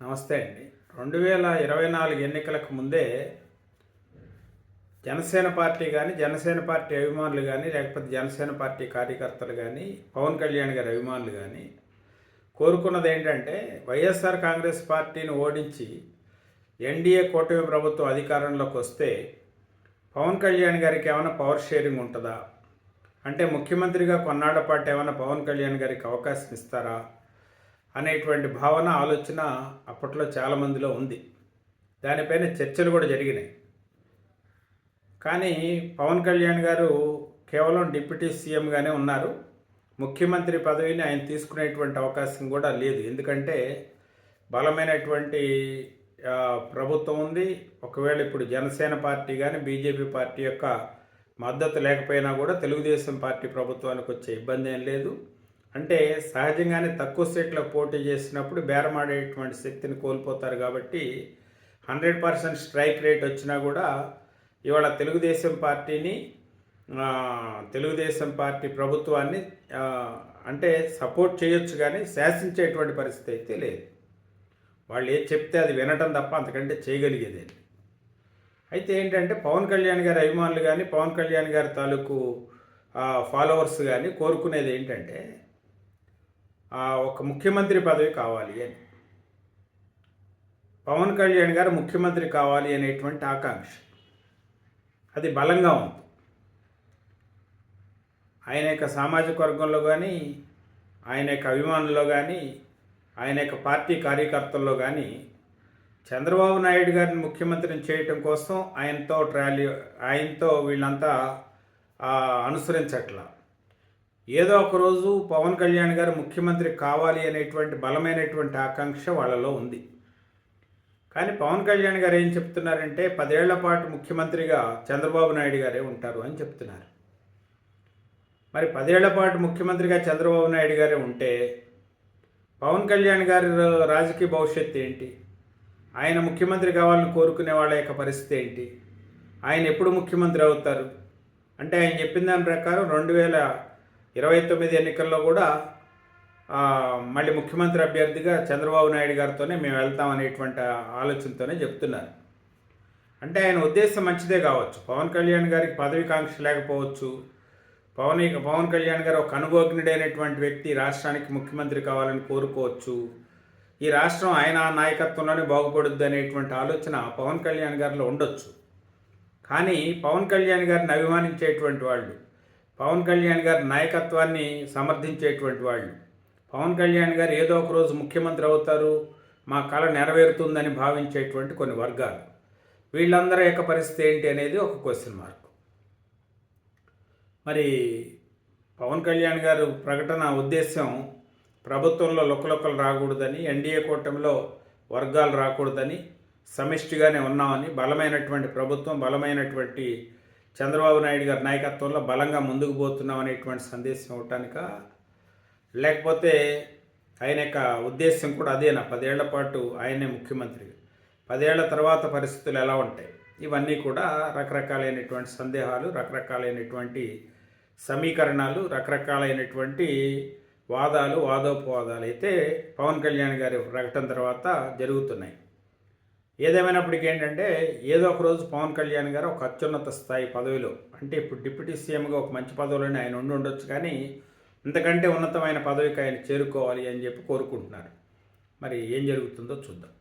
నమస్తే అండి. 2024 ఎన్నికలకు ముందే జనసేన పార్టీ కానీ, జనసేన పార్టీ అభిమానులు కానీ, లేకపోతే జనసేన పార్టీ కార్యకర్తలు కానీ, పవన్ కళ్యాణ్ గారి అభిమానులు కానీ కోరుకున్నది ఏంటంటే, వైఎస్ఆర్ కాంగ్రెస్ పార్టీని ఓడించి ఎన్డీఏ కూటమి ప్రభుత్వం అధికారంలోకి వస్తే పవన్ కళ్యాణ్ గారికి ఏమైనా పవర్ షేరింగ్ ఉంటుందా, అంటే ముఖ్యమంత్రిగా కొన్నాళ్ల పాటు ఏమైనా పవన్ కళ్యాణ్ గారికి అవకాశం ఇస్తారా అనేటువంటి భావన, ఆలోచన అప్పట్లో చాలామందిలో ఉంది. దానిపైన చర్చలు కూడా జరిగినాయి. కానీ పవన్ కళ్యాణ్ గారు కేవలం డిప్యూటీ సీఎంగానే ఉన్నారు. ముఖ్యమంత్రి పదవిని ఆయన తీసుకునేటువంటి అవకాశం కూడా లేదు. ఎందుకంటే బలమైనటువంటి ప్రభుత్వం ఉంది. ఒకవేళ ఇప్పుడు జనసేన పార్టీ కానీ, బీజేపీ పార్టీ యొక్క మద్దతు లేకపోయినా కూడా తెలుగుదేశం పార్టీ ప్రభుత్వానికి వచ్చే ఇబ్బంది ఏం లేదు. అంటే సహజంగానే తక్కువ సీట్లకు పోటీ చేసినప్పుడు బేరమాడేటువంటి శక్తిని కోల్పోతారు. కాబట్టి 100% స్ట్రైక్ రేట్ వచ్చినా కూడా ఇవాళ తెలుగుదేశం పార్టీ ప్రభుత్వాన్ని అంటే సపోర్ట్ చేయొచ్చు, కానీ శాసించేటువంటి పరిస్థితి అయితే లేదు. వాళ్ళు ఏది చెప్తే అది వినటం తప్ప అంతకంటే చేయగలిగేది. అయితే ఏంటంటే పవన్ కళ్యాణ్ గారి అభిమానులు కానీ, పవన్ కళ్యాణ్ గారి తాలూకు ఫాలోవర్స్ కానీ కోరుకునేది ఏంటంటే ఒక ముఖ్యమంత్రి పదవి కావాలి అని, పవన్ కళ్యాణ్ గారు ముఖ్యమంత్రి కావాలి అనేటువంటి ఆకాంక్ష అది బలంగా ఉంది. ఆయన యొక్క సామాజిక వర్గంలో కానీ, ఆయన యొక్క అభిమానుల్లో కానీ, ఆయన యొక్క పార్టీ కార్యకర్తల్లో కానీ చంద్రబాబు నాయుడు గారిని ముఖ్యమంత్రిని చేయటం కోసం ఆయనతో వీళ్ళంతా అనుసరించట్లా. ఏదో ఒకరోజు పవన్ కళ్యాణ్ గారు ముఖ్యమంత్రి కావాలి అనేటువంటి బలమైనటువంటి ఆకాంక్ష వాళ్ళలో ఉంది. కానీ పవన్ కళ్యాణ్ గారు ఏం చెప్తున్నారంటే 10 ఏళ్ల పాటు ముఖ్యమంత్రిగా చంద్రబాబు నాయుడు గారే ఉంటారు అని చెప్తున్నారు. మరి 10 ఏళ్ల పాటు ముఖ్యమంత్రిగా చంద్రబాబు నాయుడు గారే ఉంటే పవన్ కళ్యాణ్ గారి రాజకీయ భవిష్యత్తు ఏంటి? ఆయన ముఖ్యమంత్రి కావాలని కోరుకునే వాళ్ళ యొక్క పరిస్థితి ఏంటి? ఆయన ఎప్పుడు ముఖ్యమంత్రి అవుతారు? అంటే ఆయన చెప్పిన దాని ప్రకారం 2029 ఎన్నికల్లో కూడా మళ్ళీ ముఖ్యమంత్రి అభ్యర్థిగా చంద్రబాబు నాయుడు గారితోనే మేము వెళ్తామనేటువంటి ఆలోచనతోనే చెప్తున్నారు. అంటే ఆయన ఉద్దేశం మంచిదే కావచ్చు. పవన్ కళ్యాణ్ గారికి పదవికాంక్ష లేకపోవచ్చు. పవన్ కళ్యాణ్ గారు ఒక అనుభవజ్ఞుడైనటువంటి వ్యక్తి, రాష్ట్రానికి ముఖ్యమంత్రి కావాలని కోరుకోవచ్చు. ఈ రాష్ట్రం ఆయన నాయకత్వంలోనే బాగుపడుద్ది అనేటువంటి ఆలోచన పవన్ కళ్యాణ్ గారిలో ఉండొచ్చు. కానీ పవన్ కళ్యాణ్ గారిని అభిమానించేటువంటి వాళ్ళు, పవన్ కళ్యాణ్ గారి నాయకత్వాన్ని సమర్థించేటువంటి వాళ్ళు, పవన్ కళ్యాణ్ గారు ఏదో ఒక రోజు ముఖ్యమంత్రి అవుతారు, మా కళ నెరవేరుతుందని భావించేటువంటి కొన్ని వర్గాలు, వీళ్ళందరి యొక్క పరిస్థితి ఏంటి అనేది ఒక క్వశ్చన్ మార్క్. మరి పవన్ కళ్యాణ్ గారు ప్రకటన ఉద్దేశం ప్రభుత్వంలో లొక్కలొక్కలు రాకూడదని, ఎన్డీఏ కూటమిలో వర్గాలు రాకూడదని, సమిష్టిగానే ఉన్నామని, బలమైనటువంటి ప్రభుత్వం, బలమైనటువంటి చంద్రబాబు నాయుడు గారి నాయకత్వంలో బలంగా ముందుకు పోతున్నాం అనేటువంటి సందేశం ఇవ్వటానిక, లేకపోతే ఆయన యొక్క ఉద్దేశం కూడా అదేనా 10 ఏళ్ల పాటు ఆయనే ముఖ్యమంత్రి, 10 ఏళ్ల తర్వాత పరిస్థితులు ఎలా ఉంటాయి? ఇవన్నీ కూడా రకరకాలైనటువంటి సందేహాలు, రకరకాలైనటువంటి సమీకరణాలు, రకరకాలైనటువంటి వాదోపవాదాలు అయితే పవన్ కళ్యాణ్ గారి ప్రకటన తర్వాత జరుగుతున్నాయి. ఏదేమైనప్పటికీ ఏంటంటే ఏదో ఒక రోజు పవన్ కళ్యాణ్ గారు ఒక అత్యున్నత స్థాయి పదవిలో, అంటే ఇప్పుడు డిప్యూటీ సీఎంగా ఒక మంచి పదవిలోనే ఆయన ఉండొచ్చు, కానీ ఇంతకంటే ఉన్నతమైన పదవికి ఆయన చేరుకోవాలి అని చెప్పి కోరుకుంటున్నారు. మరి ఏం జరుగుతుందో చూద్దాం.